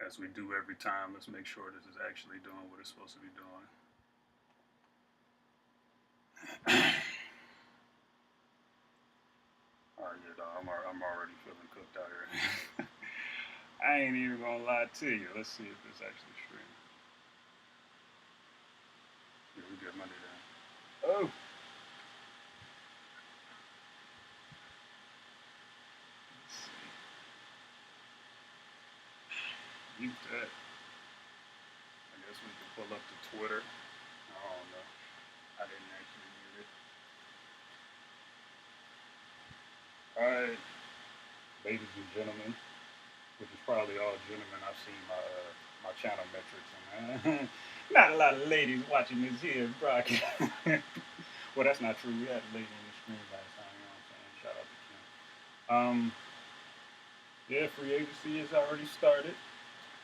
as we do every time, let's make sure this is actually doing what it's supposed to be doing. All right, yeah, dog, I'm already feeling cooked out here. I ain't even gonna lie to you. Let's see if it's actually streaming. Yeah, we got Monday down. Oh, let's see. Mute that. I guess we can pull up to Twitter. I don't know. I didn't actually mute it. All right, ladies and gentlemen, which is probably all gentlemen. I've seen my channel metrics, and not a lot of ladies watching this here broadcast. Well, that's not true. We had a lady in the stream last time. You know what I'm saying? Shout out to Kim. Yeah, free agency has already started.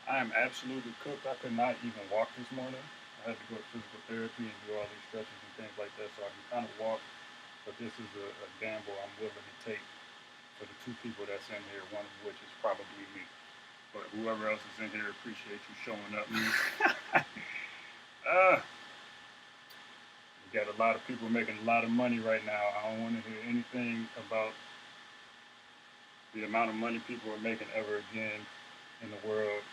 I am absolutely cooked. I could not even walk this morning. I had to go to physical therapy and do all these stretches and things like that, so I can kind of walk. But this is a gamble I'm willing to take for the two people that's in here, one of which is probably me. But whoever else is in here, appreciate you showing up. uh, we got a lot of people making a lot of money right now. I don't want to hear anything about the amount of money people are making ever again in the world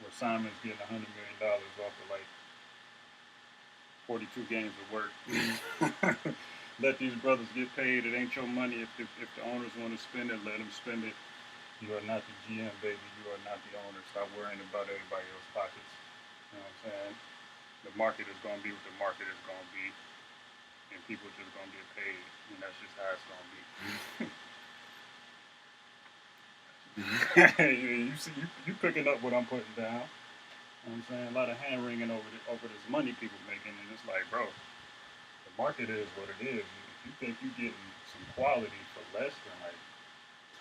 where Simon's getting $100 million off of like 42 games of work. Let these brothers get paid. It ain't your money. If the owners want to spend it, let them spend it. You are not the GM, baby. You are not the owner. Stop worrying about everybody else's pockets. You know what I'm saying? The market is going to be what the market is going to be, and people just going to get paid, and that's just how it's going to be. You see, you picking up what I'm putting down. You know what I'm saying? A lot of hand wringing over this money people making, and it's like, bro, the market is what it is. If you think you're getting some quality for less than like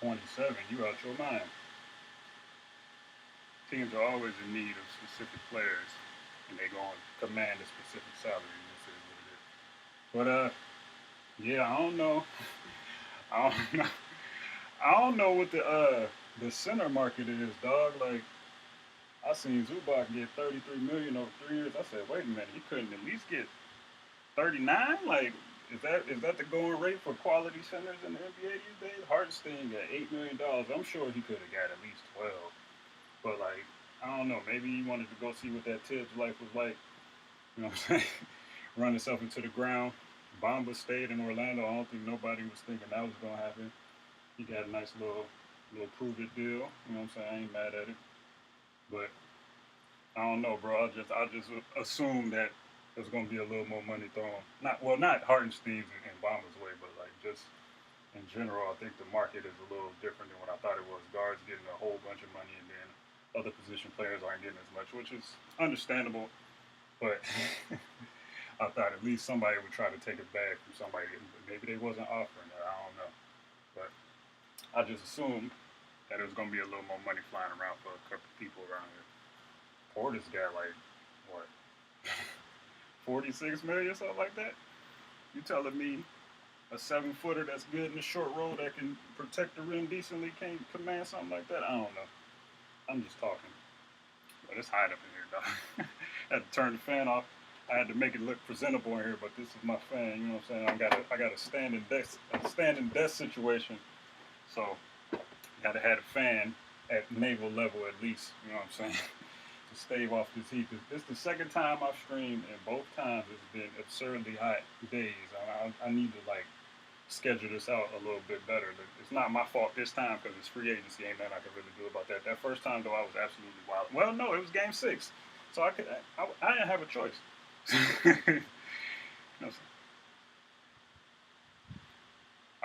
27, you out your mind. Teams are always in need of specific players, and they're going to command a specific salary. This is what it is. But yeah, I don't know. I don't know. I don't know what the center market is, dog. Like I seen Zubac get 33 million over 3 years. I said, wait a minute, he couldn't at least get 39? Like, is that the going rate for quality centers in the NBA these days? Hartenstein got $8 million. I'm sure he could have got at least 12. But like, I don't know. Maybe he wanted to go see what that Tibbs life was like. You know what I'm saying? Run himself into the ground. Bamba stayed in Orlando. I don't think nobody was thinking that was gonna happen. He got a nice little prove it deal. You know what I'm saying? I ain't mad at it. But I don't know, bro. I just assume that there's gonna be a little more money thrown. Not Hartenstein's and Bamba's way, but like just in general, I think the market is a little different than what I thought it was. Guards getting a whole bunch of money, and then other position players aren't getting as much, which is understandable. But I thought at least somebody would try to take it back from somebody. Maybe they wasn't offering it. I don't know. But I just assumed that it was going to be a little more money flying around for a couple people around here. Porter's got like, what, 46 million, something like that? You telling me a 7 footer that's good in the short roll that can protect the rim decently can't command something like that? I don't know. I'm just talking. But it's hot up in here, dog. I had to turn the fan off. I had to make it look presentable in here, but this is my fan. You know what I'm saying? I got a standing desk situation. So got to have a fan at naval level at least. You know what I'm saying? To stave off this heat. This is the second time I've streamed, and both times it's been absurdly hot days. I need to like schedule this out a little bit better. It's not my fault this time because it's free agency. Ain't nothing I can really do about that. That first time though, I was absolutely wild. Well, no, it was game 6, so I didn't have a choice. No,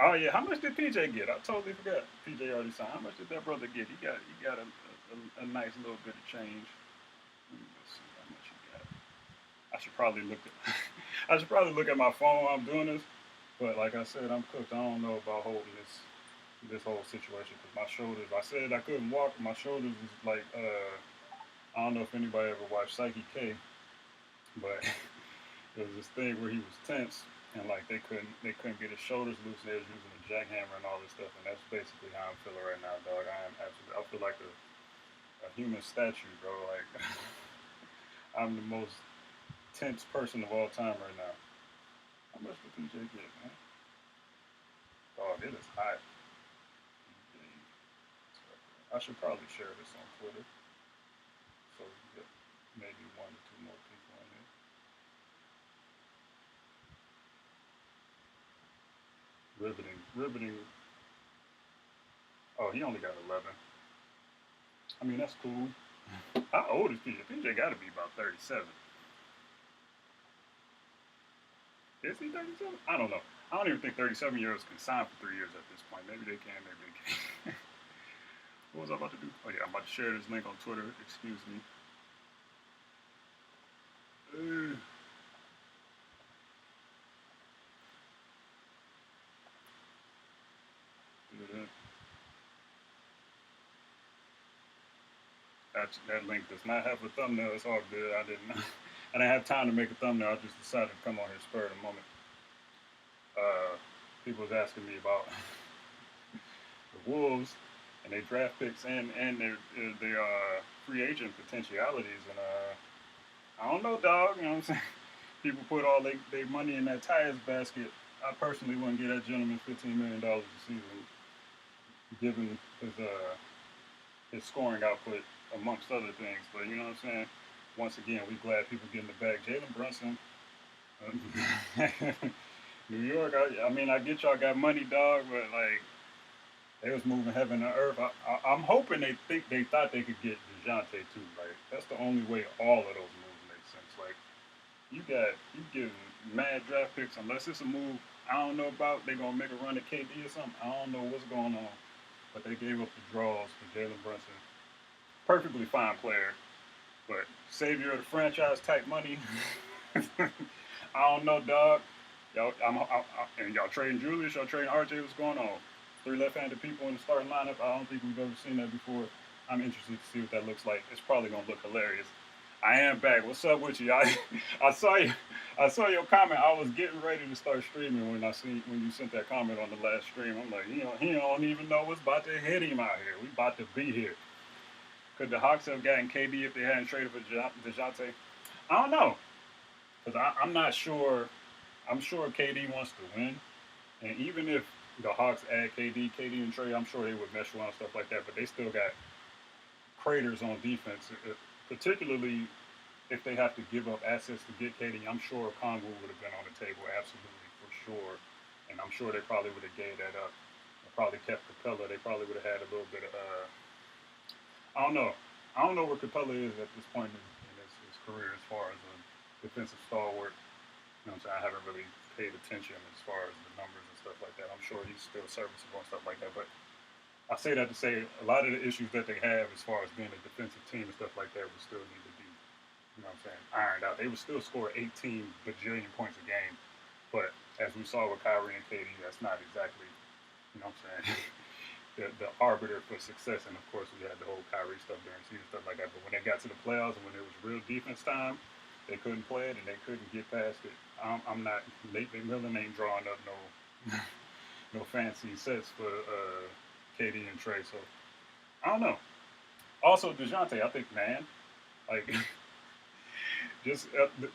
oh yeah, how much did PJ get? I totally forgot. PJ already signed. How much did that brother get? He got a nice little bit of change. Let's see how much he got. I should probably look at I should probably look at my phone while I'm doing this. But like I said, I'm cooked. I don't know about holding this whole situation because my shoulders. I said I couldn't walk. My shoulders is like I don't know if anybody ever watched Psyche K, but there was this thing where he was tense and like they couldn't get his shoulders loose and they was using a jackhammer and all this stuff and that's basically how I'm feeling right now, dog. I am absolutely. I feel like a human statue, bro. Like I'm the most tense person of all time right now. How much did PJ get, man? Oh, it is hot. I should probably share this on Twitter so we can get maybe one or two more people in here. Riveting, riveting. Oh, he only got 11. I mean, that's cool. How old is PJ? PJ got to be about 37. Is he 37? I don't know. I don't even think 37-year-olds can sign for 3 years at this point. Maybe they can, maybe they can't. What was I about to do? Oh, yeah, I'm about to share this link on Twitter. Excuse me. Uh, that link does not have a thumbnail. It's all good. I didn't have time to make a thumbnail. I just decided to come on here spur of the moment. Uh, People was asking me about the Wolves and their draft picks and their free agent potentialities. And I don't know, dog. You know what I'm saying? People put all their money in that tires basket. I personally wouldn't give that gentleman $15 million a season, given his scoring output amongst other things. But you know what I'm saying? Once again, we glad people getting the bag. Jalen Brunson, New York. I mean, I get y'all got money, dog, but like they was moving heaven and earth. I'm hoping they thought they could get Dejounte too. Like that's the only way all of those moves make sense. Like you giving mad draft picks unless it's a move I don't know about. They gonna make a run at KD or something. I don't know what's going on, but they gave up the draws for Jalen Brunson. Perfectly fine player, but savior of the franchise type money. I don't know, dog. And y'all trading Julius, y'all trading RJ. What's going on? Three left-handed people in the starting lineup. I don't think we've ever seen that before. I'm interested to see what that looks like. It's probably gonna look hilarious. I am back. What's up with you? I saw you. I saw your comment. I was getting ready to start streaming when you sent that comment on the last stream. I'm like, he don't even know what's about to hit him out here. We about to be here. Could the Hawks have gotten KD if they hadn't traded for Dejounte? I don't know, because I'm not sure. I'm sure KD wants to win, and even if the Hawks add KD and Trey, I'm sure they would mesh well and stuff like that. But they still got craters on defense, particularly if they have to give up assets to get KD. I'm sure Congo would have been on the table, absolutely for sure, and I'm sure they probably would have gave that up. They probably kept Capella. They probably would have had a little bit of. I don't know. I don't know where Capella is at this point in his career as far as a defensive stalwart. You know what I'm saying? I haven't really paid attention as far as the numbers and stuff like that. I'm sure he's still serviceable and stuff like that. But I say that to say a lot of the issues that they have as far as being a defensive team and stuff like that would still need to be, you know what I'm saying, ironed out. They would still score 18 bajillion points a game. But as we saw with Kyrie and KD, that's not exactly, you know what I'm saying, the arbiter for success. And of course, we had the whole Kyrie stuff during season, stuff like that. But when they got to the playoffs and when it was real defense time, they couldn't play it and they couldn't get past it. I'm not. Nate McMillan ain't drawing up no fancy sets for KD and Trey. So I don't know. Also, Dejounte, I think, man, like just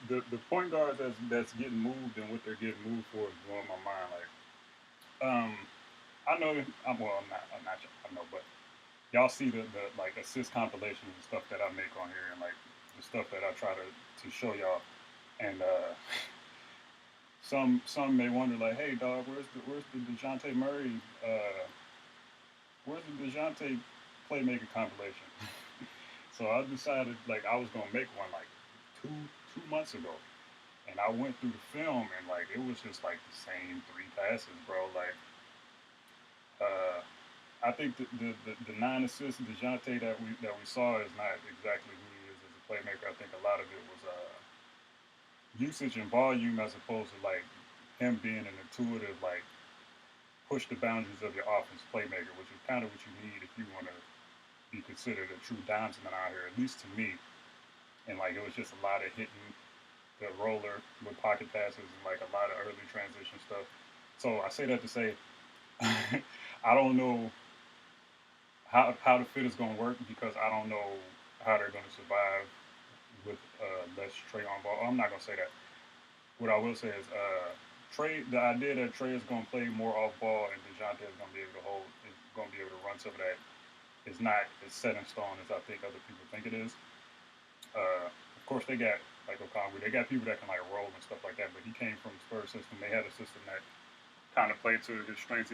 the point guards that's getting moved and what they're getting moved for is blowing my mind. Like, I know, I'm not, I know, but y'all see the like assist compilations and stuff that I make on here, and like the stuff that I try to show y'all, and some may wonder like, hey dog, where's the Dejounte Murray, where's the Dejounte playmaker compilation? So I decided like I was gonna make one like two months ago, and I went through the film and like it was just like the same three passes, bro. Like I think the 9 assists Dejounte that we saw is not exactly who he is as a playmaker. I think a lot of it was usage and volume as opposed to like him being an intuitive like push the boundaries of your offense playmaker, which is kind of what you need if you want to be considered a true diamond out here, at least to me. And like it was just a lot of hitting the roller with pocket passes and like a lot of early transition stuff. So I say that to say I don't know how the fit is going to work, because I don't know how they're going to survive with less Trey on ball. I'm not going to say that. What I will say is Trey. The idea that Trey is going to play more off ball and DeJounte is going to be able to hold, is going to be able to run some of that, is not as set in stone as I think other people think it is. Of course, they got like Okongwu. They got people that can like roll and stuff like that. But he came from the Spurs system. They had a system that kind of played to his strengths.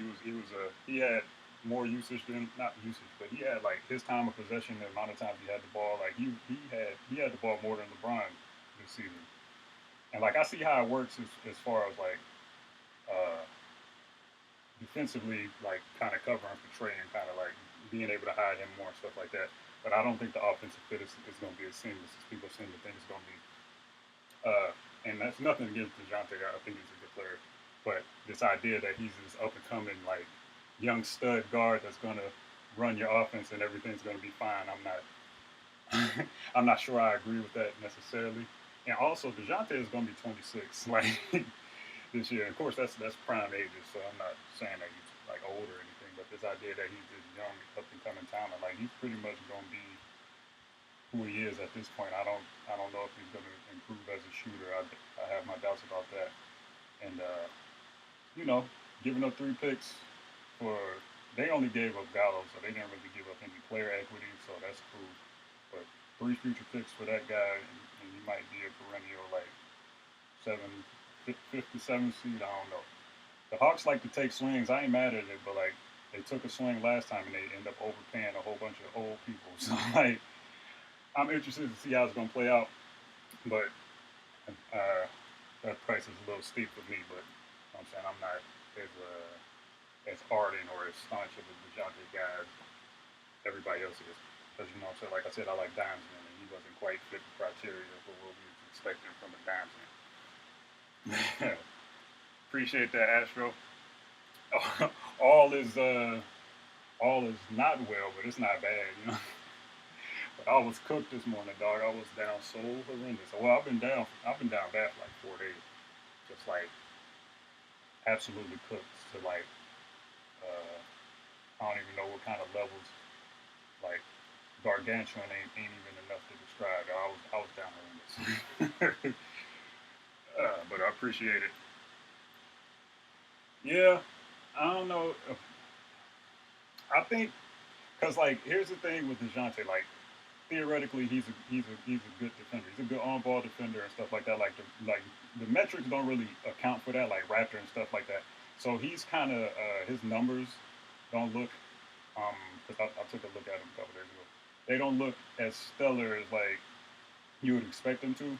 He had more usage than, not usage, but he had like his time of possession, the amount of times he had the ball. Like he had the ball more than LeBron this season. And like I see how it works as far as like uh, defensively, like kind of covering for Trey and kind of like being able to hide him more and stuff like that. But I don't think the offensive fit is going to be as seamless as people seem to think it's going to be. And that's nothing against DeJounte. I think he's a good player. But this idea that he's this up and coming like young stud guard that's going to run your offense and everything's going to be fine, I'm not. I'm not sure I agree with that necessarily. And also, DeJounte is going to be 26 like this year. Of course, that's prime ages, so I'm not saying that he's like old or anything. But this idea that he's this young up and coming talent, like he's pretty much going to be who he is at this point. I don't know if he's going to improve as a shooter. I have my doubts about that. And you know, giving up 3 picks for, they only gave up Gallo, so they didn't really give up any player equity, so that's cool. But 3 future picks for that guy, and he might be a perennial like 57 seed. I don't know. The Hawks like to take swings. I ain't mad at it, but like they took a swing last time and they end up overpaying a whole bunch of old people. So like I'm interested to see how it's gonna play out, but uh, that price is a little steep for me. But you know what I'm saying, I'm not as ardent or as staunch of a DeJounte guy as everybody else is. Because you know what I'm saying, like I said, I like Dimesman, and he wasn't quite fit the criteria for what we was expecting from a Dimesman. Appreciate that, Astro. all is uh, all is not well, but it's not bad, you know. But I was cooked this morning, dog. I was down so horrendous. Well, I've been down bad for like 4 days, just like absolutely cooked to like I don't even know what kind of levels. Like gargantuan ain't even enough to describe. I was down horrendous. But I appreciate it. Yeah, I don't know. I think because like here's the thing with Dejounte, like theoretically he's a good defender. He's a good on ball defender and stuff like that. Like the metrics don't really account for that, like Raptor and stuff like that. So he's kind of his numbers don't look because I took a look at him a couple days ago. They don't look as stellar as like you would expect them to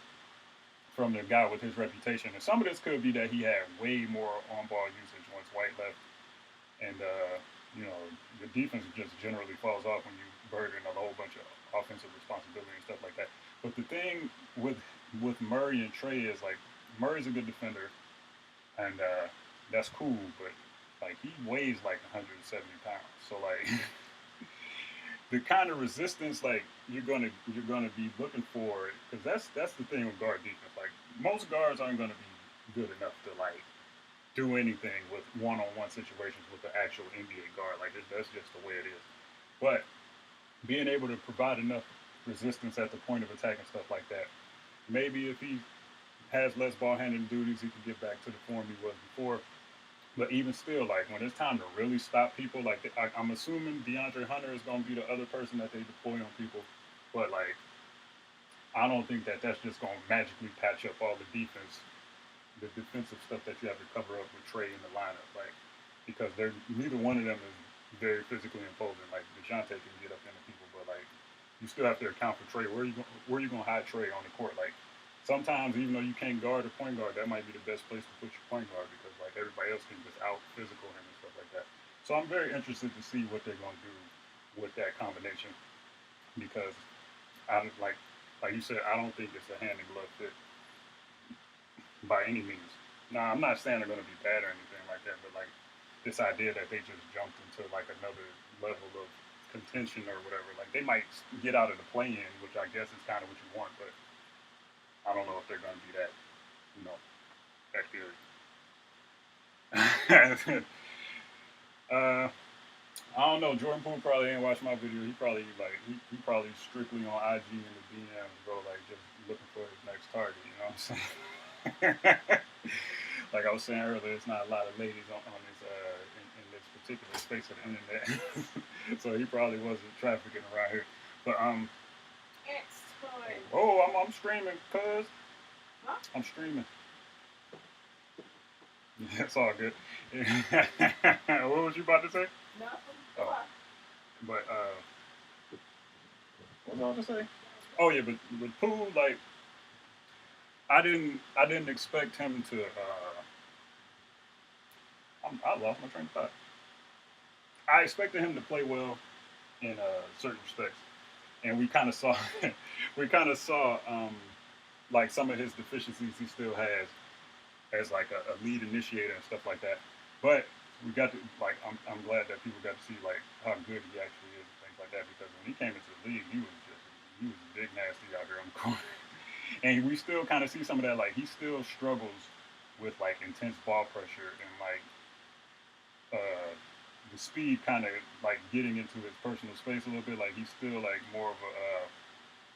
from the guy with his reputation. And some of this could be that he had way more on ball usage once White left, and you know the defense just generally falls off when you burden a whole bunch of offensive responsibility and stuff like that. But the thing with Murray and Trey is like Murray's a good defender, and that's cool, but like he weighs like 170 pounds, so like the kind of resistance like you're gonna be looking for, because that's the thing with guard defense. Like most guards aren't gonna be good enough to like do anything with one-on-one situations with the actual NBA guard. Like that's just the way it is. But being able to provide enough resistance at the point of attack and stuff like that, maybe if he has less ball handling duties, he can get back to the form he was before. But even still, like when it's time to really stop people, like I'm assuming DeAndre Hunter is going to be the other person that they deploy on people. But like I don't think that that's just going to magically patch up all the defensive stuff that you have to cover up with Trey in the lineup. Like because they're neither one of them is very physically imposing. Like DeJounte can get up into people, but like you still have to account for Trey. Where you gonna hide Trey on the court? Like sometimes even though you can't guard a point guard, that might be the best place to put your point guard because like everybody else can just out physical him and stuff like that. So I'm very interested to see what they're gonna do with that combination because I like you said, I don't think it's a hand and glove fit by any means. Now I'm not saying they're gonna be bad or anything like that, but like this idea that they just jumped into like another level of contention or whatever. Like they might get out of the play-in, which I guess is kind of what you want, but I don't know if they're going to be that, you know, that good. uh, I don't know. Jordan Poole probably ain't watched my video. He probably he probably strictly on IG and the DMs, bro. Like just looking for his next target. You know what I'm saying? Like I was saying earlier, it's not a lot of ladies on this in this particular space of the internet. So he probably wasn't trafficking around here. But Excellent. oh, I'm streaming, cuz Huh? I'm streaming. That's all good. What was you about to say? Nothing. Oh, but what was I about to say? Oh yeah, but with Poole, like I didn't expect him to. I lost my train of thought. I expected him to play well in certain respects, and we kind of saw we kind of saw like some of his deficiencies he still has as like a lead initiator and stuff like that. But we got to like I'm glad that people got to see like how good he actually is and things like that because when he came into the league he was big nasty out there on the court. And we still kind of see some of that like he still struggles with like intense ball pressure and like uh the speed kind of like getting into his personal space a little bit. Like he's still like more of a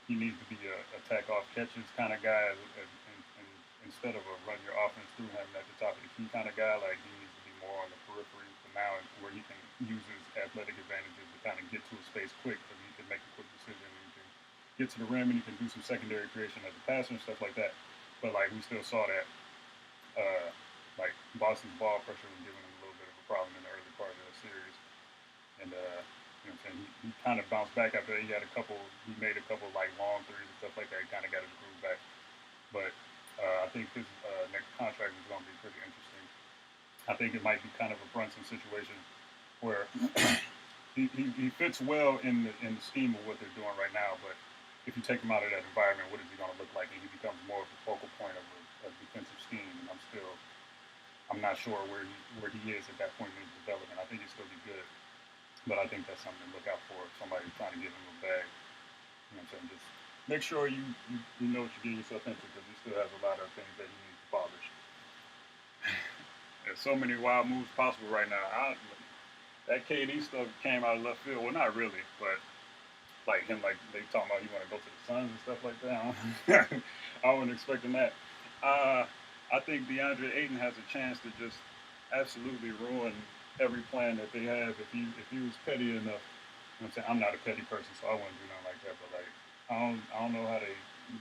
he needs to be a attack off catches kind of guy, and instead of a run your offense through him at the top of the key kind of guy. Like he needs to be more on the periphery for now, where he can use his athletic advantages to kind of get to a space quick, so he can make a quick decision. And he can get to the rim, and he can do some secondary creation as a passer and stuff like that. But like we still saw that uh, like Boston's ball pressure was giving him a little bit of a problem in the early part of the series, and you know what I'm saying he kind of bounced back after he had a couple. He made a couple like long threes and stuff like that. He kind of got his groove back, but I think his next contract is going to be pretty interesting. I think it might be kind of a Brunson situation where he fits well in the scheme of what they're doing right now, but if you take him out of that environment, what is he going to look like? And he becomes more of a focal point of a defensive scheme. And I'm not sure where he is at that point in his development. I think he'll still be good, but I think that's something to look out for. If somebody's trying to give him a bag, you know what I'm saying? Just make sure you know what you're getting yourself into because he still has a lot of things that he needs to polish. There's so many wild moves possible right now. That KD stuff came out of left field. Well, not really, but like him, like they talking about he want to go to the Suns and stuff like that. I wasn't expecting that. Uh, I think DeAndre Ayton has a chance to just absolutely ruin every plan that they have if he was petty enough. You know what I'm saying? I'm not a petty person, so I wouldn't do nothing like that. But like, I don't know how they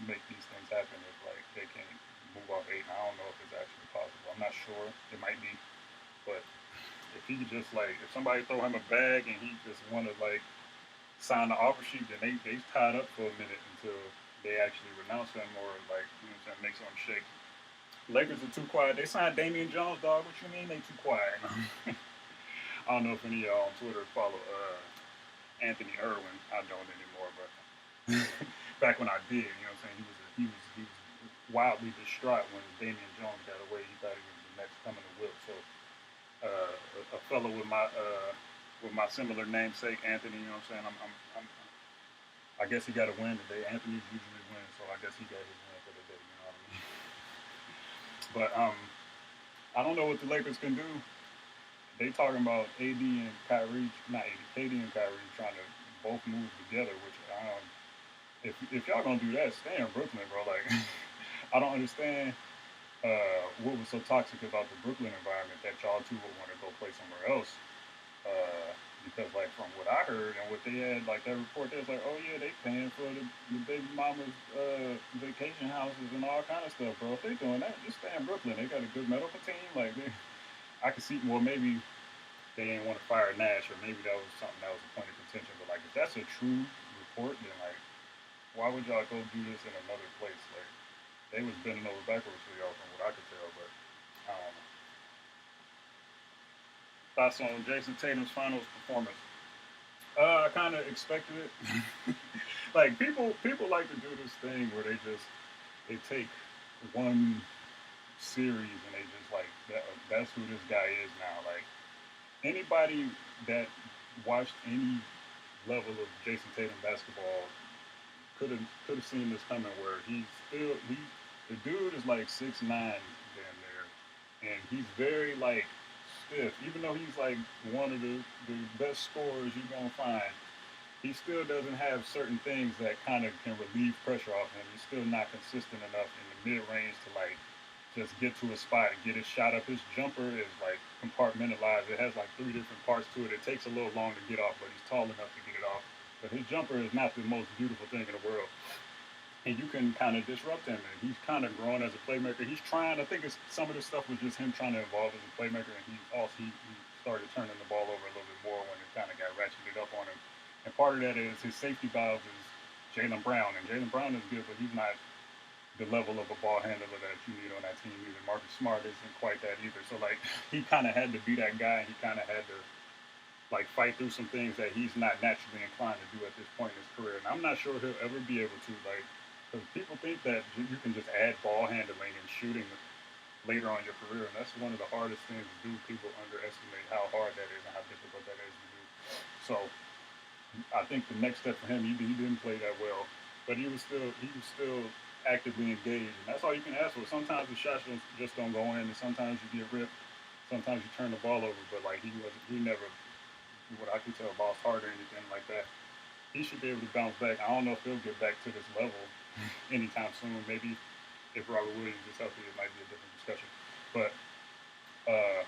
make these things happen if like they can't move off Ayton. I don't know if it's actually possible. I'm not sure. It might be, but if he could just like if somebody throw him a bag and he just want to like sign the offer sheet, then they tied up for a minute until they actually renounce him or like you know what I'm saying make something shake. Lakers are too quiet. They signed Damian Jones, dog. What you mean they too quiet? I don't know if any of y'all on Twitter follow Anthony Irwin. I don't anymore, but back when I did, you know what I'm saying, he was wildly distraught when Damian Jones got away. He thought he was the next coming to Wilt. So a fellow with my similar namesake, Anthony. You know what I'm saying? I guess he got a win today. Anthony's usually win, so I guess he got his win for the day. You know what I mean? But I don't know what the Lakers can do. They talking about AD and Kyrie, not AD, KD and Kyrie trying to both move together. Which if y'all gonna do that, stay in Brooklyn, bro. Like I don't understand what was so toxic about the Brooklyn environment that y'all two would want to go play somewhere else. Because like from what I heard and what they had, like that report, they was like, oh yeah, they paying for the baby mama's vacation houses and all kind of stuff, bro. If they doing that, just stay in Brooklyn. They got a good medical team. Like I could see. Well, maybe they didn't want to fire Nash, or maybe that was something that was a point of contention. But like, if that's a true report, then like, why would y'all go do this in another place? Like, they was bending over backwards for y'all, from what I could tell. But um, thoughts on Jason Tatum's finals performance? I kind of expected it. Like people like to do this thing where they take one series and they just like that's who this guy is now. Like anybody that watched any level of Jason Tatum basketball could have seen this coming. Where he the dude is like 6'9" damn near, and he's very like stiff. Even though he's like one of the best scorers you're gonna find, he still doesn't have certain things that kind of can relieve pressure off him. He's still not consistent enough in the mid range to like just get to a spot and get his shot up. His jumper is like compartmentalized. It has like three different parts to it. It takes a little long to get off, but he's tall enough to get it off. But his jumper is not the most beautiful thing in the world. And you can kind of disrupt him. And he's kind of grown as a playmaker. He's trying. I think it's, some of the stuff was just him trying to evolve as a playmaker. And he started turning the ball over a little bit more when it kind of got ratcheted up on him. And part of that is his safety valve is Jaylen Brown. And Jaylen Brown is good, but he's not the level of a ball handler that you need on that team either. Marcus Smart isn't quite that either. So like he kind of had to be that guy. And he kind of had to like fight through some things that he's not naturally inclined to do at this point in his career. And I'm not sure he'll ever be able to like, because people think that you can just add ball handling and shooting later on in your career, and that's one of the hardest things to do. People underestimate how hard that is and how difficult that is to do. So I think the next step for him, he didn't play that well, but he was still actively engaged, and that's all you can ask for. Sometimes the shots just don't go in, and sometimes you get ripped, sometimes you turn the ball over. But like he never, what I can tell, lost heart or anything like that. He should be able to bounce back. I don't know if he'll get back to this level anytime soon. Maybe if Robert Williams is healthy, it might be a different discussion. But uh,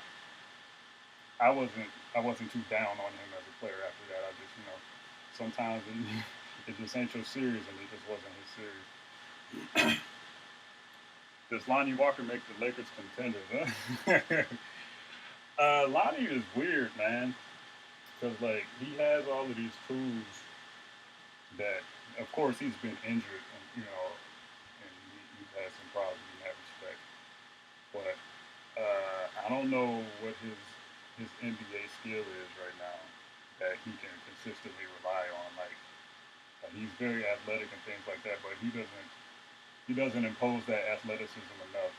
I wasn't too down on him as a player after that. I just sometimes it just ain't your series, and it just wasn't his series. Does Lonnie Walker make the Lakers contenders? Huh? Lonnie is weird, man, because like he has all of these tools that, of course, he's been injured, and he's had some problems in that respect. But I don't know what his NBA skill is right now that he can consistently rely on. Like he's very athletic and things like that, but he doesn't impose that athleticism enough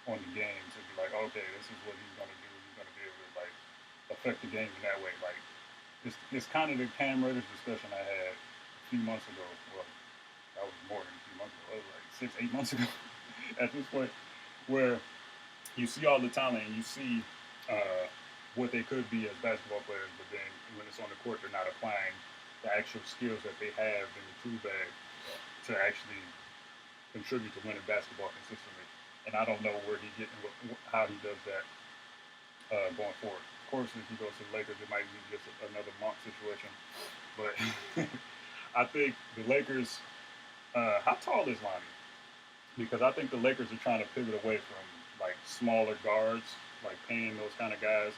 on the game to be like, okay, this is what he's gonna do. He's gonna be able to like affect the game in that way. Like it's kind of the Cam Reddish discussion I had a few months ago. Well, that was more than a few months ago. It was like 6, 8 months ago at this point, where you see all the talent and you see what they could be as basketball players, but then when it's on the court, they're not applying the actual skills that they have in the tool bag to actually contribute to winning basketball consistently. And I don't know where he get how he does that going forward. Of course, if he goes to the Lakers, it might be just another Monk situation. But I think the Lakers. How tall is Lonnie? Because I think the Lakers are trying to pivot away from like smaller guards, like paying those kind of guys.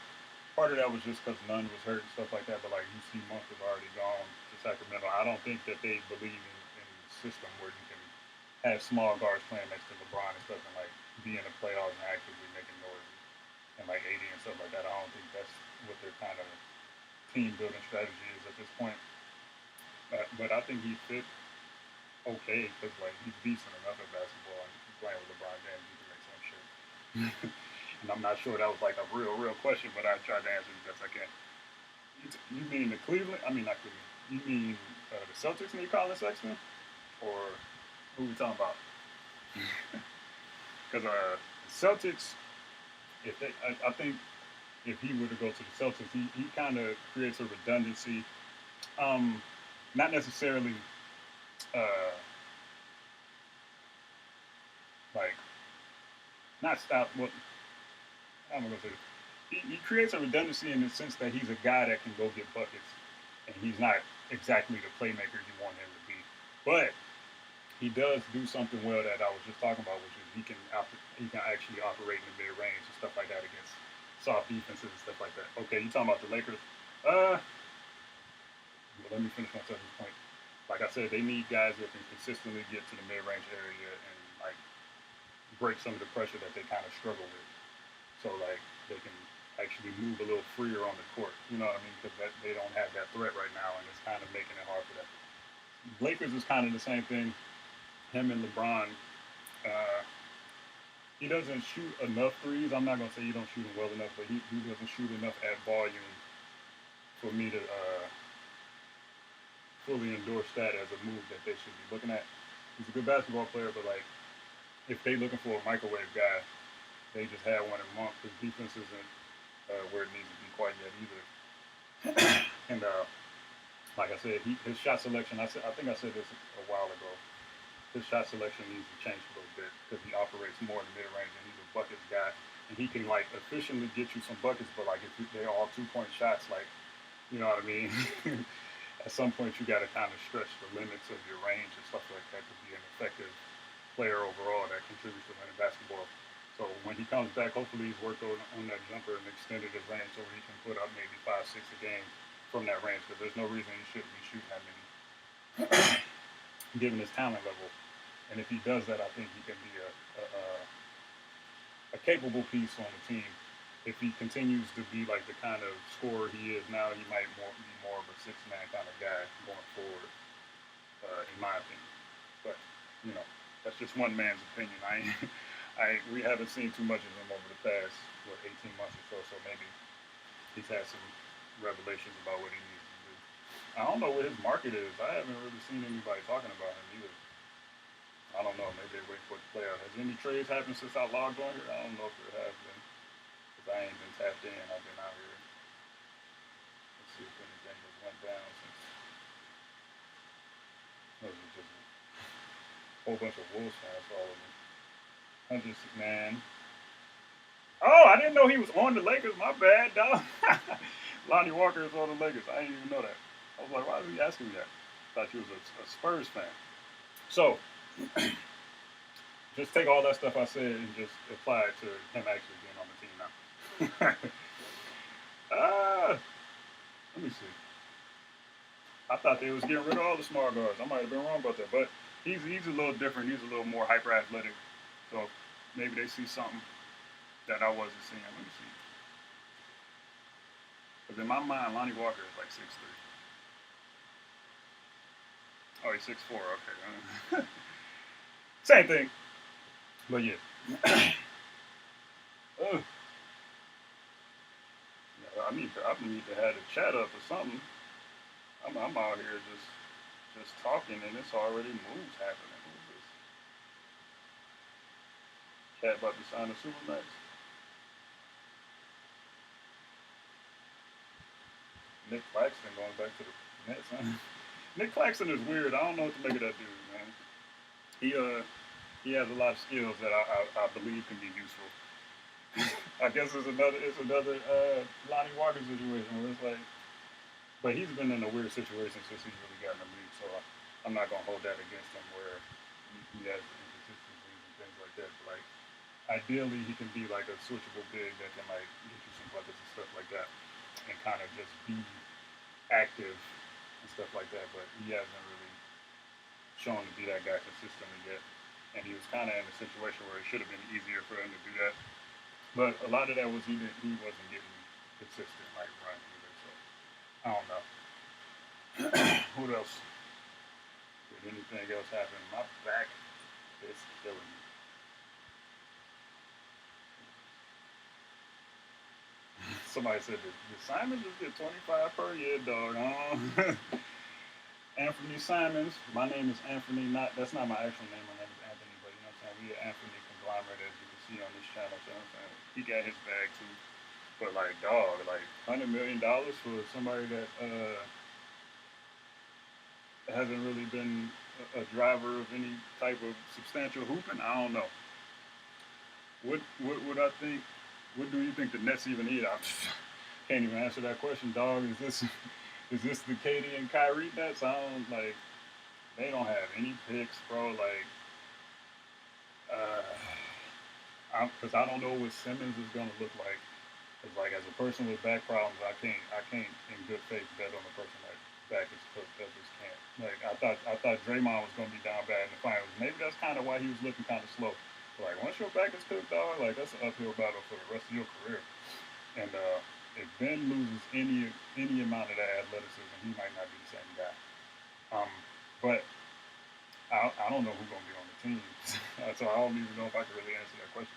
Part of that was just because none was hurt and stuff like that. But like you see, Monk is already gone to Sacramento. I don't think that they believe in the system where you can have small guards playing next to LeBron and stuff and like be in the playoffs and actively making noise and like 80 and stuff like that. I don't think that's what their kind of team building strategy is at this point. But I think he fit okay because like he's decent enough at basketball and playing with LeBron James, you can make some shit. And I'm not sure that was like a real question, but I tried to answer as best I can. You mean the Cleveland? I mean not Cleveland. You mean the Celtics need Colin Sexton, or who we talking about? Because the Celtics, if they, I think if he were to go to the Celtics, he kind of creates a redundancy. Not necessarily like not stop what I'm gonna say. He creates a redundancy in the sense that he's a guy that can go get buckets, and he's not exactly the playmaker you want him to be. But he does do something well that I was just talking about, which is he can actually operate in the mid range and stuff like that against soft defenses and stuff like that. Okay, you talking about the Lakers? Well, let me finish my second point. Like I said, they need guys that can consistently get to the mid range area and like break some of the pressure that they kind of struggle with. So like they can actually move a little freer on the court. You know what I mean? Because they don't have that threat right now, and it's kind of making it hard for them. Lakers is kind of the same thing. Him and LeBron, he doesn't shoot enough threes. I'm not gonna say he don't shoot them well enough, but he doesn't shoot enough at volume for me to fully endorse that as a move that they should be looking at. He's a good basketball player, but like if they looking for a microwave guy, they just had one in Monk. His defense isn't where it needs to be quite yet either. And like I said, his shot selection. I think I said this a while ago. His shot selection needs to change a little bit because he operates more in the mid range and he's a buckets guy. And he can like efficiently get you some buckets, but like if they're all 2 point shots, like you know what I mean. At some point, you got to kind of stretch the limits of your range and stuff like that to be an effective player overall that contributes to winning basketball. So when he comes back, hopefully he's worked on that jumper and extended his range so he can put up maybe 5, 6 a game from that range because there's no reason he shouldn't be shooting that many given his talent level. And if he does that, I think he can be a capable piece on the team. If he continues to be like the kind of scorer he is now, he might be more of a 6 man kind of guy going forward, in my opinion. But you know, that's just one man's opinion. We haven't seen too much of him over the past 18 months or so. So maybe he's had some revelations about what he needs to do. I don't know what his market is. I haven't really seen anybody talking about him either. I don't know. Maybe they wait for it to play out. Has any trades happened since I logged on here? I don't know if there have been. Because I ain't been tapped in. I've been out here. Let's see if anything has went down since. Those are just a whole bunch of Wolves fans following me. Hundreds, man. Oh, I didn't know he was on the Lakers. My bad, dog. Lonnie Walker is on the Lakers. I didn't even know that. I was like, why is he asking me that? I thought he was a Spurs fan. So, just take all that stuff I said and just apply it to him actually being on the team now. Let me see. I thought they was getting rid of all the small guards. I might have been wrong about that, but he's a little different. He's a little more hyper athletic. So maybe they see something that I wasn't seeing. Let me see. Because in my mind, Lonnie Walker is like 6'3". Oh, he's 6'4". Okay. Same thing. But yeah. uh, I need to have the chat up or something. I'm out here just talking and it's already moves happening. Who's this? Cat about to sign a Supermax. Nick Claxton going back to the Nets, huh? Nick Claxton is weird. I don't know what to make of that dude, man. He has a lot of skills that I believe can be useful. I guess it's another Lonnie Walker situation where it's like, but he's been in a weird situation since he's really gotten the league. So I'm not gonna hold that against him where he has inconsistencies and things like that. But like ideally, he can be like a switchable big that can like get you some buckets and stuff like that, and kind of just be active and stuff like that. But he hasn't really shown to be that guy consistently yet. And he was kind of in a situation where it should have been easier for him to do that. But a lot of that was he wasn't getting consistent like run either. So I don't know. What else? Did anything else happen? My back is killing me. Somebody said the Simon just get 25 per year, dog. Anthony Simons. My name is Anthony. That's not my actual name. My name is Anthony, but you know what I'm saying. We are Anthony conglomerate, as you can see on this channel. So I'm saying he got his bag too. But like, dog, like $100 million for somebody that hasn't really been a driver of any type of substantial hooping. I don't know. What would I think? What do you think the Nets even need? I can't even answer that question, dog. Is this the KD and Kyrie Nets? I don't like. They don't have any picks, bro. Like, because I don't know what Simmons is gonna look like. Because like as a person with back problems, I can't in good faith bet on a person that back is cooked. I just can't. Like I thought Draymond was gonna be down bad in the finals. Maybe that's kind of why he was looking kind of slow. But like once your back is cooked, dog, like that's an uphill battle for the rest of your career. And if Ben loses any amount of that athleticism, he might not be the same guy. But I don't know who's gonna be on the team, so I don't even know if I can really answer that question.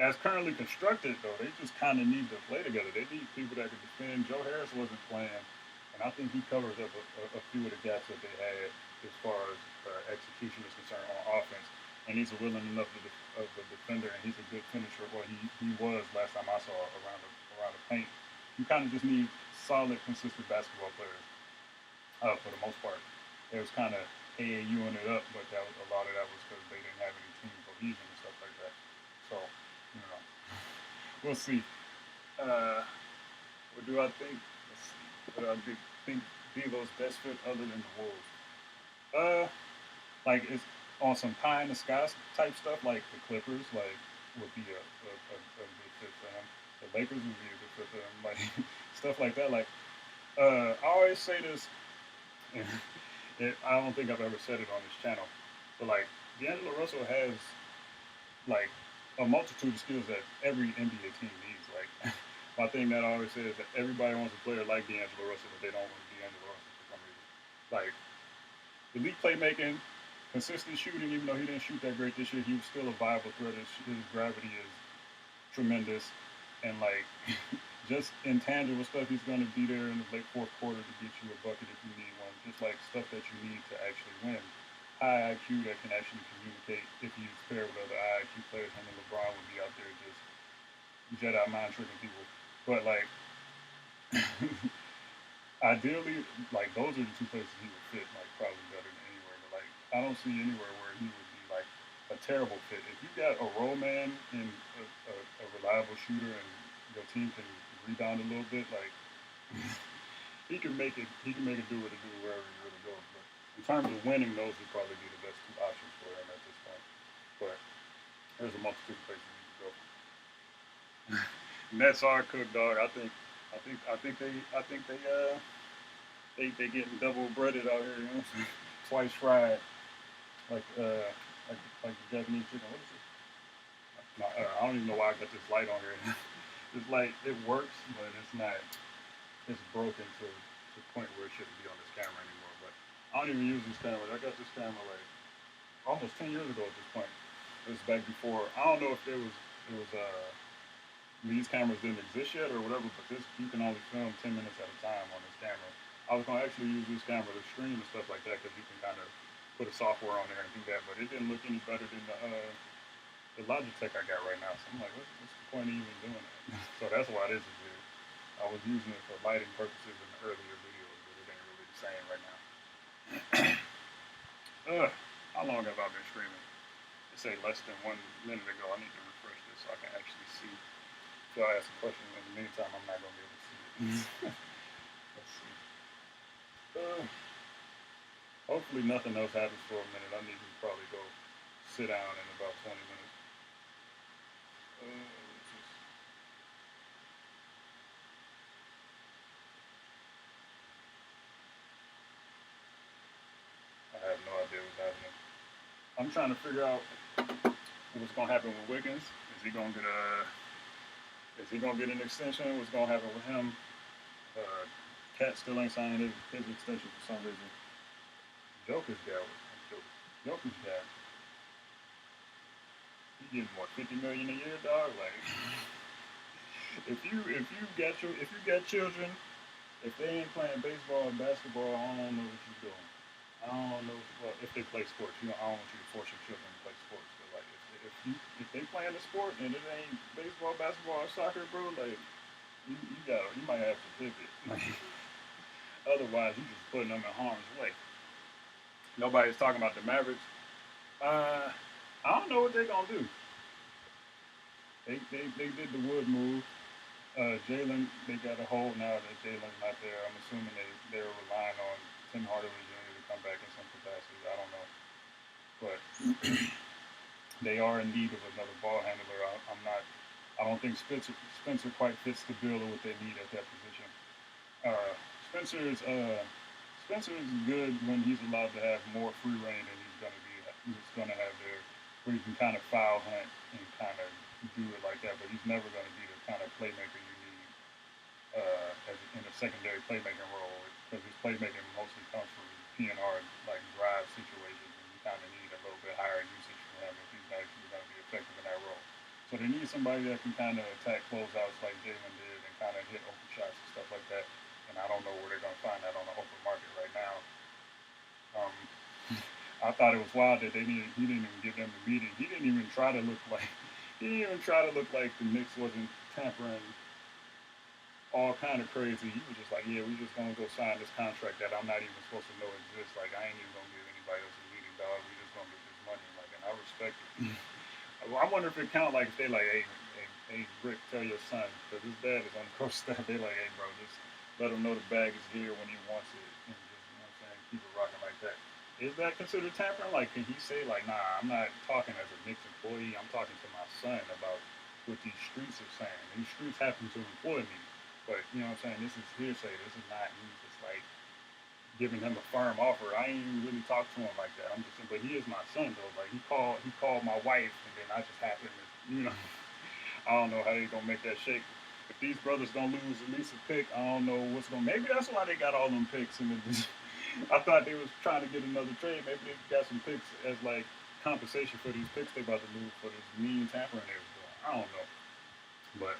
As currently constructed, though, they just kind of need to play together. They need people that can defend. Joe Harris wasn't playing, and I think he covers up a few of the gaps that they had as far as execution is concerned on offense. and he's a willing enough of a defender, and he's a good finisher. Well, he was last time I saw around the paint. You kind of just need solid, consistent basketball players for the most part. It was kind of AAUing it up, but that was, a lot of that was because they didn't have any team cohesion and stuff like that. So, you know, we'll see. What do I think? Let's see. What do I think Devo's best fit other than the Wolves? Uh, like it's on some pie in the sky type stuff, like the Clippers, like would be a good fit for him. The Lakers would be a good fit for him, like stuff like that. Like I always say this, and I don't think I've ever said it on this channel, but like D'Angelo Russell has like a multitude of skills that every NBA team needs. Like my thing that I always say is that everybody wants a player like D'Angelo Russell, but they don't want D'Angelo Russell for some reason. Like elite playmaking, consistent shooting. Even though he didn't shoot that great this year, he was still a viable threat. His gravity is tremendous, and like just intangible stuff. He's going to be there in the late fourth quarter to get you a bucket if you need one. Just like stuff that you need to actually win. High IQ that can actually communicate if he's paired with other high IQ players. Him and LeBron would be out there just jet out mind tricking people. But like ideally, like those are the two places he would fit like probably better than anywhere. But like I don't see anywhere where he would be like a terrible fit. If you got a role man and a reliable shooter, and your team can rebound a little bit, like he can make it. He can make it do what it do wherever he really goes. But in terms of winning, those would probably be the best two options for him at this point. But there's a multitude of places he could go. Nets are cooked, dog. I think they getting double breaded out here. You know, twice fried, like like the Japanese chicken. What is it? No, I don't even know why I got this light on here. This light it works, but it's not. It's broken to the point where it shouldn't be on this camera anymore. But I don't even use this camera. I got this camera like almost 10 years ago at this point. It was back before. I don't know if it was these cameras didn't exist yet or whatever, but this you can only film 10 minutes at a time on this camera. I was gonna actually use this camera to stream and stuff like that because you can kind of put a software on there and do that, but it didn't look any better than the Logitech I got right now. So I'm like, what's the point of even doing that? So that's why this is here. I was using it for lighting purposes in the earlier videos, but it ain't really the same right now. How long have I been streaming? It say less than 1 minute ago. I need to refresh this so I can actually see. If y'all ask a question in the meantime, I'm not gonna be able to see it. Let's see. Hopefully nothing else happens for a minute. I need to probably go sit down in about 20 minutes. I have no idea what's happening. I'm trying to figure out what's gonna happen with Wiggins. Is he gonna get a? Is he gonna get an extension? What's gonna happen with him? Cat still ain't signing his extension for some reason. Joker's got what? Joker's got. He getting what 50 million a year, dog. Like if you got children, if they ain't playing baseball or basketball, I don't know what you're doing. I don't know. Well, if they play sports, you know, I don't want you to force your children to play sports. But like, if they playing a sport and it ain't baseball, basketball, or soccer, bro, like you might have to pivot. Otherwise, you just putting them in harm's way. Nobody's talking about the Mavericks. I don't know what they're gonna do. They did the Wood move. Jalen, they got a hold now that Jalen's not there. I'm assuming they're relying on Tim Hardaway Jr. to come back in some capacity. I don't know, but they are in need of another ball handler. I'm not. I don't think Spencer quite fits the bill of what they need at that position. Uh, Spencer is Spencer is good when he's allowed to have more free reign than he's gonna have there, where he can kind of foul hunt and kind of do it like that. But he's never gonna be the kind of playmaker you need in a secondary playmaking role because his playmaking mostly comes from PNR like drive situations, and you kind of need a little bit higher usage from him if he's actually going to be effective in that role. So they need somebody that can kind of attack closeouts like Jalen did and kind of hit open shots and stuff like that. And I don't know where they're going to find that on the open market right now. Um, I thought it was wild that he didn't even give them the meeting. He didn't even try to look like the Knicks wasn't tampering all kind of crazy. He was just like, yeah, we just gonna go sign this contract that I'm not even supposed to know exists. Like I ain't even gonna give anybody else a meeting, dog. We just gonna get this money. Like, and I respect it. Well, I wonder if it count like if they like, hey, Rick, tell your son because his dad is on the coach staff. They like, hey, bro, just let him know the bag is here when he wants it, and just you know what I'm saying, keep it rocking like that. Is that considered tampering? Like, can he say like, nah, I'm not talking as a Knicks employee. I'm talking to my son about what these streets are saying. These streets happen to employ me, but you know what I'm saying. This is hearsay. This is not me just like giving him a firm offer. I ain't even really talked to him like that. I'm just saying, but he is my son though. Like he called my wife, and then I just happened to, you know, I don't know how they gonna make that shake. If these brothers don't lose at least a pick, I don't know what's gonna. Maybe that's why they got all them picks. And I thought they was trying to get another trade. Maybe they got some picks as like compensation for these picks they about to lose for this mean tampering they was doing. I don't know, but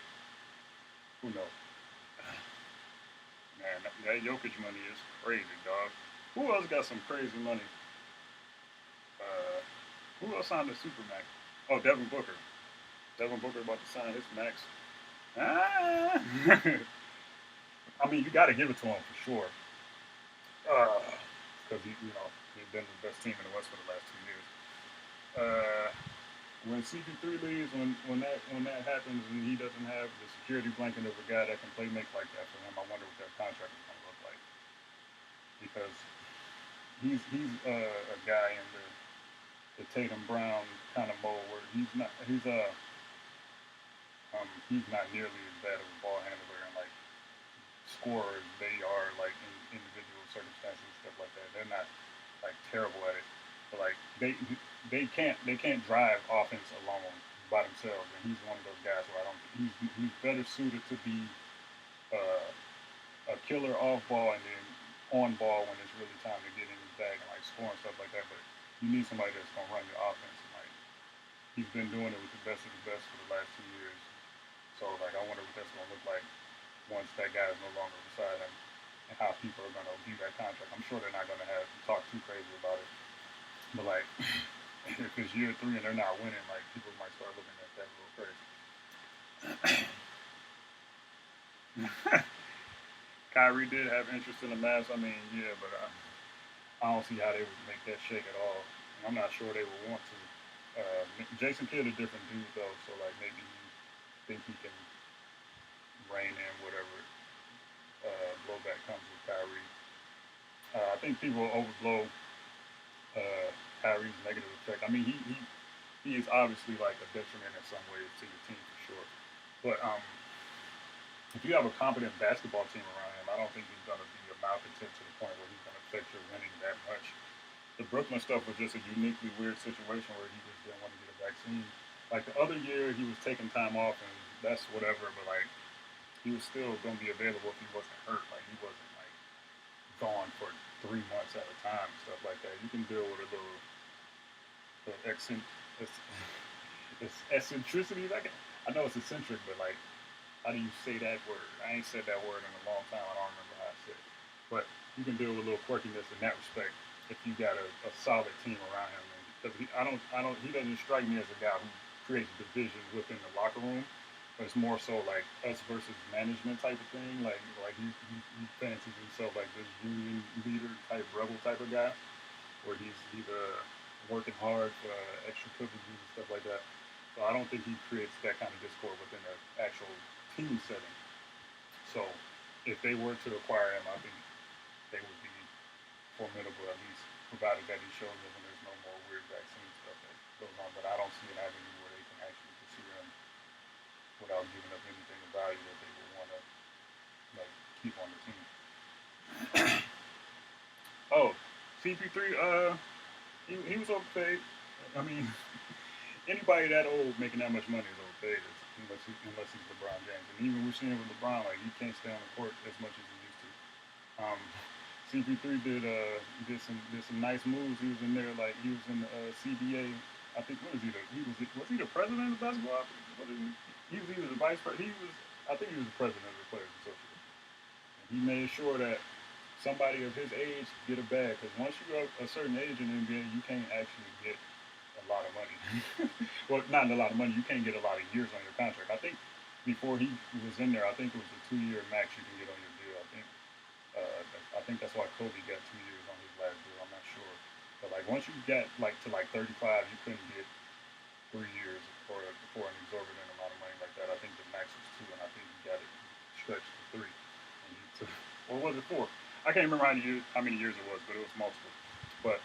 who knows? Man, that Jokic money is crazy, dog. Who else got some crazy money? Uh, who else signed the Supermax? Oh, Devin Booker. Devin Booker about to sign his max. Ah. I mean, you got to give it to him for sure. Because they've been the best team in the West for the last 2 years. Uh, when CP3 leaves, when that happens, and he doesn't have the security blanket of a guy that can play make like that for him, I wonder what that contract is going to look like. Because he's a guy in the Tatum Brown kind of mold where he's not nearly as bad of a ball handler and like scorer as they are like in individual circumstances and stuff like that. They're not like terrible at it, but like they can't drive offense alone by themselves. And he's one of those guys where I don't. He's better suited to be uh, a killer off ball and then on ball when it's really time to get in his bag and like score and stuff like that. But you need somebody that's gonna run your offense. And like he's been doing it with the best of the best for the last 2 years. So like I wonder what that's gonna look like once that guy is no longer beside him and how people are gonna view that contract. I'm sure they're not gonna have talk too crazy about it. But like if it's year 3 and they're not winning, like people might start looking at that a little crazy. Kyrie did have interest in the Mavs. I mean, yeah, but I don't see how they would make that shake at all. And I'm not sure they would want to. Jason Kidd a different dude though, so like maybe he think he can rein in whatever blowback comes with Kyrie. I think people overblow Kyrie's negative effect. I mean, he is obviously like a detriment in some ways to your team for sure. But if you have a competent basketball team around him, I don't think he's going to be a malcontent to the point where he's going to affect your winning that much. The Brooklyn stuff was just a uniquely weird situation where he just didn't want to get a vaccine. Like the other year, he was taking time off, and that's whatever. But like, he was still going to be available if he wasn't hurt. Like he wasn't like gone for 3 months at a time and stuff like that. You can deal with a little it's eccentricities. I know it's eccentric, but like, how do you say that word? I ain't said that word in a long time. I don't remember how I said it. But you can deal with a little quirkiness in that respect if you got a solid team around him. Because he doesn't strike me as a guy who creates division within the locker room. But it's more so like us versus management type of thing. Like he fancies himself like this union leader type rebel type of guy, where he's working hard for extra privileges and stuff like that. So I don't think he creates that kind of discord within the actual team setting. So if they were to acquire him, I think they would be formidable at least, provided that he shows up and there's no more weird vaccine stuff that goes on. But I don't see an avenue where they can actually pursue him without giving up anything of value that they would want to like keep on the team. Oh, CP3, he was overpaid. I mean, anybody that old making that much money is overpaid, unless he's LeBron James. And even we're seeing with LeBron, like he can't stay on the court as much as he used to. CP3 did some nice moves. He was in there like he was in the CBA. I think what is he? Was he the president of basketball? What is he? He was either the vice president. I think he was the president of the Players Association. And he made sure that somebody of his age get a bag. Because once you're a certain age in the NBA, you can't actually get a lot of money. Well, not a lot of money. You can't get a lot of years on your contract. I think before he was in there, I think it was a 2 year max you can get on your deal. I think that's why Kobe got 2 years on his last deal. I'm not sure, but like once you get like to like 35, you couldn't get 3 years for an exorbitant amount of money like that. I think the max was two, and I think he got it stretched to three. And he took, or was it four? I can't remember how many years it was, but it was multiple. But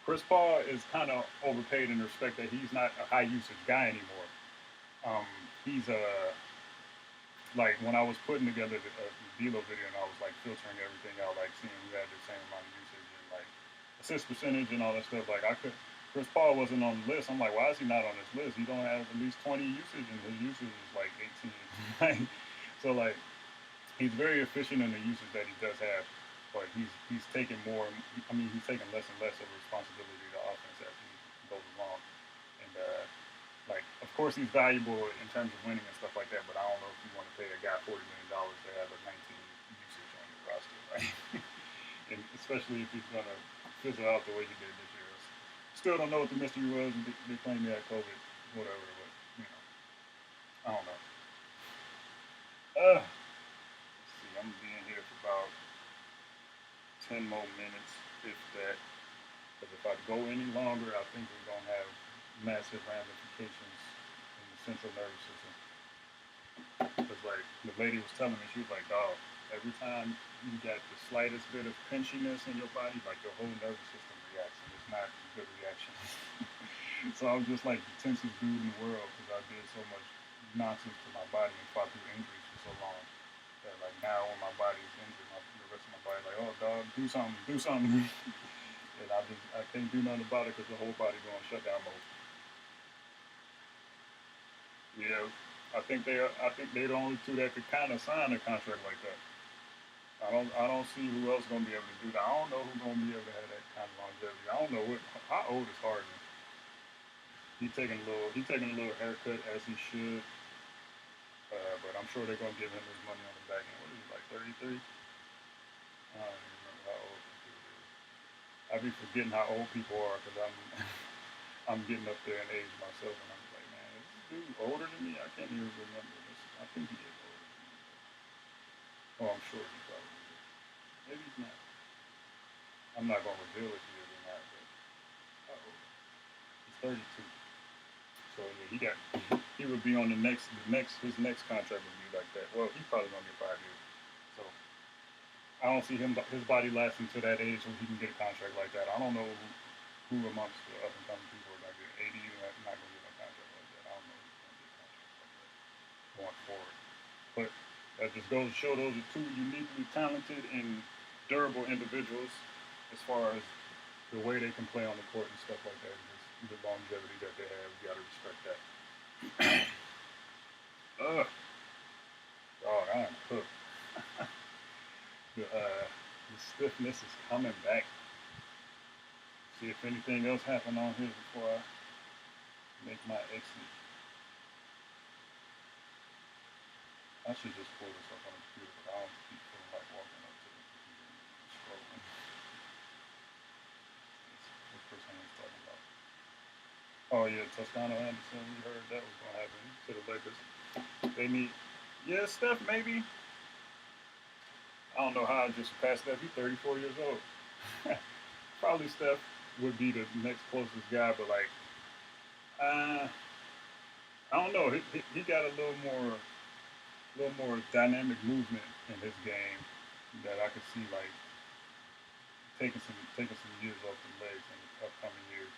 Chris Paul is kind of overpaid in the respect that he's not a high usage guy anymore. Um, he's like when I was putting together the D'Lo video and I was like filtering everything out, like seeing who had the same amount of usage and like assist percentage and all that stuff. Like I could, Chris Paul wasn't on the list. I'm like, why is he not on this list? He don't have at least 20 usage, and his usage is like 18. So like he's very efficient in the usage that he does have, but he's taking more. I mean, he's taking less and less of a responsibility to offense as he goes along. And like, of course, he's valuable in terms of winning and stuff like that. But I don't know if you want to pay a guy $40 million to have a 19 usage on your roster, right? And especially if he's gonna fizzle out the way he did this year. Still don't know what the mystery was. They claim he had COVID, whatever. But you know, I don't know. Let's see. I'm gonna be in here for about 10 more minutes, if that. Because if I go any longer, I think we're gonna have massive ramifications in the central nervous system. Because like the lady was telling me, she was like, "Dog, every time you get the slightest bit of pinchiness in your body, like your whole nervous system reacts, and it's not a good reaction." So I'm just like the tensest dude in the world because I did so much nonsense to my body and fought through injuries for so long that like now when my body is injured, the rest of my body like, "Oh, dog, do something." And I can't do nothing about it because the whole body going shut down mode. Yeah, I think they're the only two that could kind of sign a contract like that. I don't see who else gonna be able to do that. I don't know who's gonna be able to have that kind of longevity. I don't know how old is Harden. He taking a little haircut as he should, but I'm sure they're gonna give him his money on the back end. What is he like 33? I don't even remember how old this dude is. I be forgetting how old people are because I'm I'm getting up there in age myself, and I'm like, man, is this dude older than me? I can't even remember this. I think he is older than me. Oh, I'm sure he probably is. Maybe he's not. I'm not gonna reveal if he is or not, but how old? He's 32. So yeah, he would be on his next contract would be like that. Well, he's probably gonna get 5 years. So I don't see his body lasting to that age where he can get a contract like that. I don't know who amongst the up and coming people are gonna get 80 and not gonna get a contract like that. I don't know who's gonna get contracts like that going forward. But that just goes to show those are two uniquely talented and durable individuals as far as the way they can play on the court and stuff like that. Just the longevity that they have, you got to respect that. Ugh, dog, I am cooked. The stiffness is coming back. See if anything else happened on here before I make my exit. I should just pull this up on the computer, but I don't keep feeling like walking up to the computer and scrolling. What person is talking about? Oh yeah, Toscano Anderson. We heard that was gonna happen to the Lakers. They need, yeah, Steph maybe. I don't know how I just surpassed Steph. He's 34 years old. Probably Steph would be the next closest guy, but like, uh, I don't know. He got a little more dynamic movement in his game that I could see like taking some years off the legs in the upcoming years,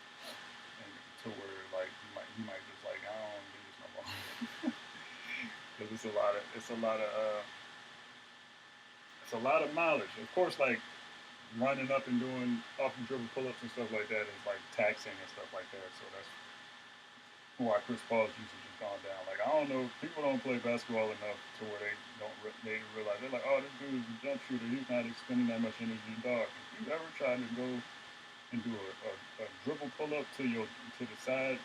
and to where like he might just like I don't do this no more because it's a lot of mileage. Of course, like running up and doing off and dribble pull ups and stuff like that is like taxing and stuff like that. So that's why Chris Paul's usage has gone down. Like I don't know, people don't play basketball enough to where they realize they're like, oh, this dude is a jump shooter. He's not expending that much energy. Dog, if you ever try to go and do a dribble pull up to the side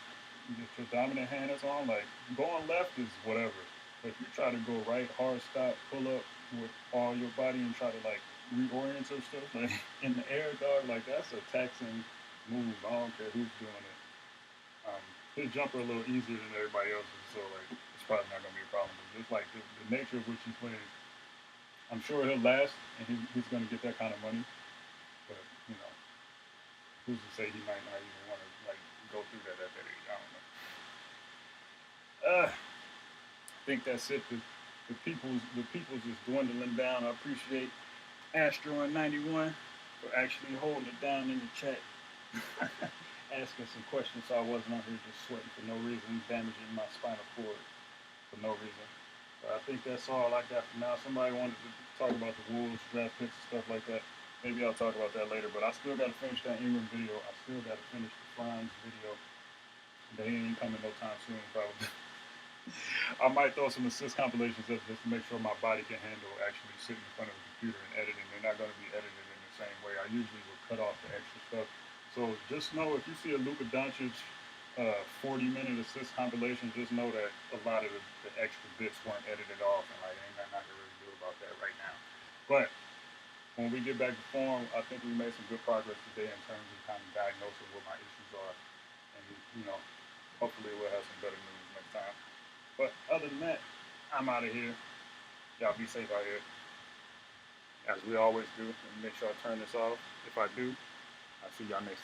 that your dominant hand is on, like going left is whatever. But if you try to go right hard stop pull up with all your body and try to like reorient your stuff. Like in the air, dog, like that's a taxing move. I don't care who's doing it. His jumper a little easier than everybody else's, so like it's probably not gonna be a problem. But just like the nature of which he plays, I'm sure he'll last and he's gonna get that kind of money. But you know, who's to say he might not even want to like go through that at that age? I don't know. I think that's it. The people's is dwindling down. I appreciate Astro and 91 for actually holding it down in the chat, asking some questions so I wasn't out here just sweating for no reason, damaging my spinal cord for no reason. But I think that's all I got for now. Somebody wanted to talk about the Wolves draft picks and stuff like that. Maybe I'll talk about that later. But I still got to finish that Ingram video. I still got to finish the Franz video. They ain't coming no time soon, probably. I might throw some assist compilations up just to make sure my body can handle actually sitting in front of a computer and editing. They're not going to be edited in the same way. I usually will cut off the extra stuff. So just know if you see a Luka Doncic 40-minute assist compilation, just know that a lot of the extra bits weren't edited off, and like ain't nothing I can really do about that right now. But when we get back to form, I think we made some good progress today in terms of kind of diagnosing what my issues are, and you know, hopefully we'll have some better news next time. But other than that, I'm out of here. Y'all be safe out here, as we always do. And make sure I turn this off. If I do, I'll see y'all next time.